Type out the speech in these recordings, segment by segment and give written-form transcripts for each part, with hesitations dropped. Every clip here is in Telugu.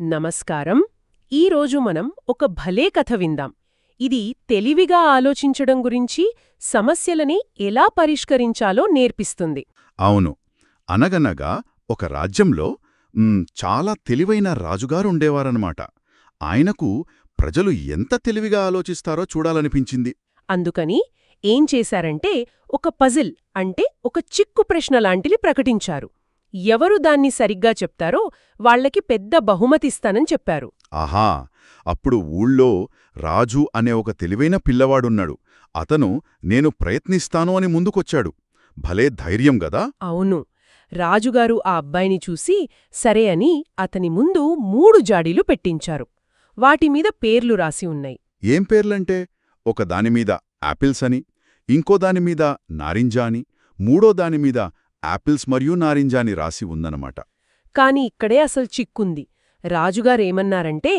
నమస్కారం. ఈరోజు మనం ఒక భలే కథ విందాం. ఇది తెలివిగా ఆలోచించడం గురించి, సమస్యలని ఎలా పరిష్కరించాలో నేర్పిస్తుంది. అవును. అనగనగా ఒక రాజ్యంలో చాలా తెలివైన రాజుగారుండేవారన్నమాట. ఆయనకు ప్రజలు ఎంత తెలివిగా ఆలోచిస్తారో చూడాలనిపించింది. అందుకని ఏం చేశారంటే ఒక పజిల్ అంటే ఒక చిక్కు ప్రశ్న లాంటిది ప్రకటించారు. ఎవరు దాన్ని సరిగ్గా చెప్తారో వాళ్లకి పెద్ద బహుమతిస్తానని చెప్పారు. ఆహా! అప్పుడు ఊళ్ళో రాజు అనే ఒక తెలివైన పిల్లవాడున్నాడు. అతను నేను ప్రయత్నిస్తాను అని ముందుకొచ్చాడు. భలే ధైర్యం గదా. అవును. రాజుగారు ఆ అబ్బాయిని చూసి సరే అని అతని ముందు 3 జాడీలు పెట్టించారు. వాటిమీద పేర్లు రాసి ఉన్నాయి. ఏం పేర్లంటే ఒక దానిమీద యాపిల్స్ అని, ఇంకో దానిమీద నారింజ అని, మూడో దానిమీద యాపిల్స్ మరియు నారింజ అని రాసి ఉందన్నమాట. కాని ఇక్కడే అసలు చిక్కుంది. రాజుగారేమన్నారంటే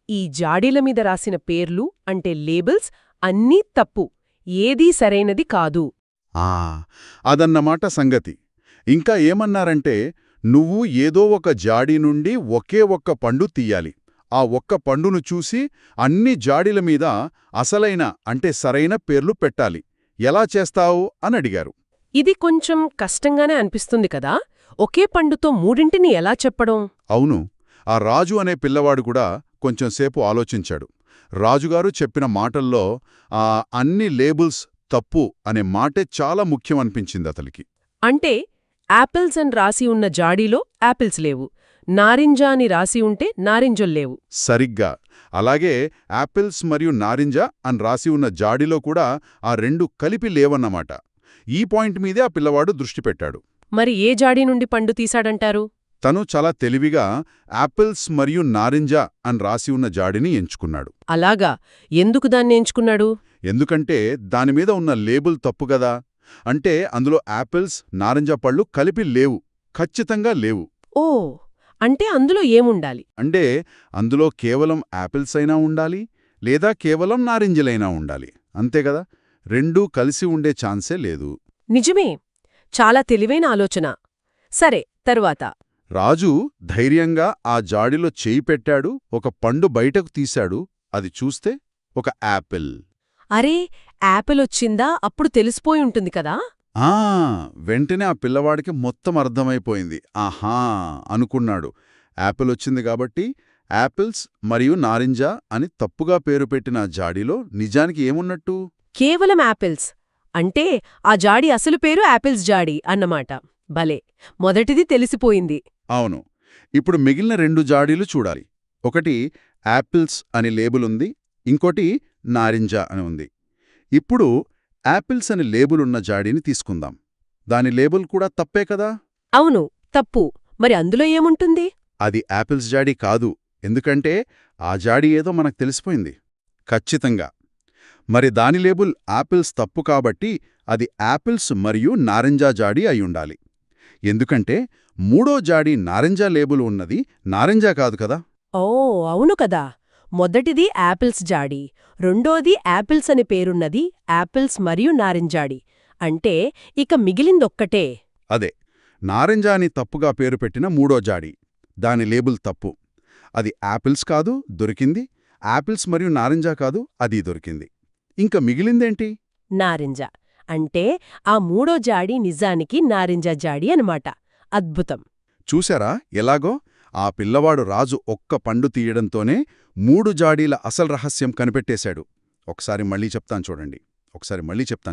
ఈ జాడీల మీద రాసిన పేర్లు అంటే లేబుల్స్ అన్నీ తప్పు, ఏదీ సరైనది కాదు. అదన్నమాట సంగతి. ఇంకా ఏమన్నారంటే నువ్వు ఏదో ఒక జాడీ నుండి ఒకే ఒక్క పండు తీయాలి. ఆ ఒక్క పండును చూసి అన్ని జాడీల మీద అసలైన అంటే సరైన పేర్లు పెట్టాలి. ఎలా చేస్తావు అని అడిగారు. ఇది కొంచెం కష్టంగానే అనిపిస్తుంది కదా. ఒకే పండుతో మూడింటిని ఎలా చెప్పడం? అవును. ఆ రాజు అనే పిల్లవాడు కూడా కొంచెంసేపు ఆలోచించాడు. రాజుగారు చెప్పిన మాటల్లో అన్ని లేబుల్స్ తప్పు అనే మాటే చాలా ముఖ్యమనిపించింది అతనికి. అంటే యాపిల్స్ అని రాసి ఉన్న జాడీలో యాపిల్స్ లేవు, నారింజ అని రాసి ఉంటే నారింజల్లేవు. సరిగ్గా. అలాగే యాపిల్స్ మరియు నారింజ అని రాసి ఉన్న జాడీలో కూడా ఆ రెండు కలిపి లేవన్నమాట. ఈ పాయింట్ మీదే ఆ పిల్లవాడు దృష్టి పెట్టాడు. మరి ఏ జాడీ నుండి పండు తీశాడంటారు? తను చాలా తెలివిగా యాపిల్స్ మరియు నారింజ అని రాసి ఉన్న జాడీని ఎంచుకున్నాడు. అలాగా? ఎందుకు దాన్ని ఎంచుకున్నాడు? ఎందుకంటే దానిమీద ఉన్న లేబుల్ తప్పుగదా. అంటే అందులో యాపిల్స్, నారింజ పళ్ళు కలిపి లేవు, ఖచ్చితంగా లేవు. ఓ, అంటే అందులో ఏముండాలి? అంటే అందులో కేవలం యాపిల్స్ అయినా ఉండాలి, లేదా కేవలం నారింజలైనా ఉండాలి. అంతేగదా. రెండూ కలిసి ఉండే ఛాన్సే లేదు. నిజమే. చాలా తెలివైన ఆలోచన. సరే, తరువాత? రాజు ధైర్యంగా ఆ జాడిలో చేయి పెట్టాడు. ఒక పండు బయటకు తీశాడు. అది చూస్తే ఒక యాపిల్. అరే, యాపిల్ వచ్చిందా? అప్పుడు తెలిసిపోయి ఉంటుంది కదా. వెంటనే ఆ పిల్లవాడికి మొత్తం అర్థమైపోయింది. ఆహా అనుకున్నాడు. యాపిల్ వచ్చింది కాబట్టి యాపిల్స్ మరియు నారింజ అని తప్పుగా పేరు పెట్టిన జాడీలో నిజానికి ఏమున్నట్టు? కేవలం యాపిల్స్. అంటే ఆ జాడీ అసలు పేరు యాపిల్స్ జాడీ అన్నమాట. భలే, మొదటిది తెలిసిపోయింది. అవును. ఇప్పుడు మిగిలిన 2 జాడీలు చూడాలి. ఒకటి యాపిల్స్ అని లేబులుంది, ఇంకోటి నారింజ అని ఉంది. ఇప్పుడు యాపిల్స్ అని లేబులున్న జాడీని తీసుకుందాం. దాని లేబుల్ కూడా తప్పే కదా. అవును, తప్పు. మరి అందులో ఏముంటుంది? అది యాపిల్స్ జాడీ కాదు. ఎందుకంటే ఆ జాడీ ఏదో మనకు తెలిసిపోయింది ఖచ్చితంగా. మరి దాని లేబుల్ యాపిల్స్ తప్పు కాబట్టి అది యాపిల్స్ మరియు నారింజ జాడీ అయ్యుండాలి. ఎందుకంటే మూడో జాడీ నారింజ లేబుల్ ఉన్నది నారింజ కాదు కదా. ఓ అవును కదా. మొదటిది యాపిల్స్ జాడీ, రెండోది యాపిల్స్ అని పేరున్నది యాపిల్స్ మరియు నారింజాడీ. అంటే ఇక మిగిలిందొక్కటే. అదే నారింజ అని తప్పుగా పేరు పెట్టిన మూడో జాడీ. దాని లేబుల్ తప్పు. అది యాపిల్స్ కాదు, దొరికింది. యాపిల్స్ మరియు నారింజ కాదు, అది దొరికింది. ఇంక మిగిలిందేంటి? నారింజ. అంటే ఆ మూడో జాడీ నిజానికి నారింజ జాడీ అనమాట. అద్భుతం. చూశారా ఎలాగో? ఆ పిల్లవాడు రాజు ఒక్క పండు తీయడంతోనే 3 జాడీల అసలు రహస్యం కనిపెట్టేశాడు. ఒకసారి మళ్ళీ చెప్తాను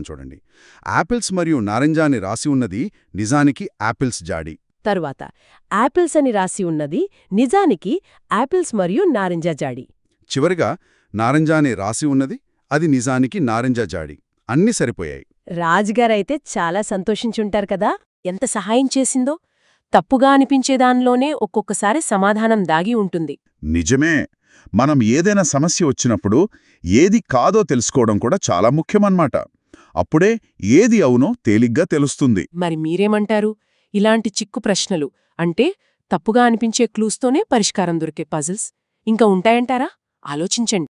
చూడండి. యాపిల్స్ మరియు నారింజ అని రాసి ఉన్నది నిజానికి యాపిల్స్ జాడీ. తరువాత యాపిల్స్ అని రాసి ఉన్నది నిజానికి యాపిల్స్ మరియు నారింజ జాడీ. చివరిగా నారింజ అని రాసి ఉన్నది అది నిజానికి నారింజ జాడీ. అన్నీ సరిపోయాయి. రాజుగారైతే చాలా సంతోషించుంటారు కదా. ఎంత సహాయం చేసిందో. తప్పుగా అనిపించేదానిలోనే ఒక్కొక్కసారి సమాధానం దాగి ఉంటుంది. నిజమే. మనం ఏదైనా సమస్య వచ్చినప్పుడు ఏది కాదో తెలుసుకోవడం కూడా చాలా ముఖ్యమన్నమాట. అప్పుడే ఏది అవునో తేలిగ్గా తెలుస్తుంది. మరి మీరేమంటారు? ఇలాంటి చిక్కు ప్రశ్నలు అంటే తప్పుగా అనిపించే క్లూస్తోనే పరిష్కారం దొరికే పజిల్స్ ఇంకా ఉంటాయంటారా? ఆలోచించండి.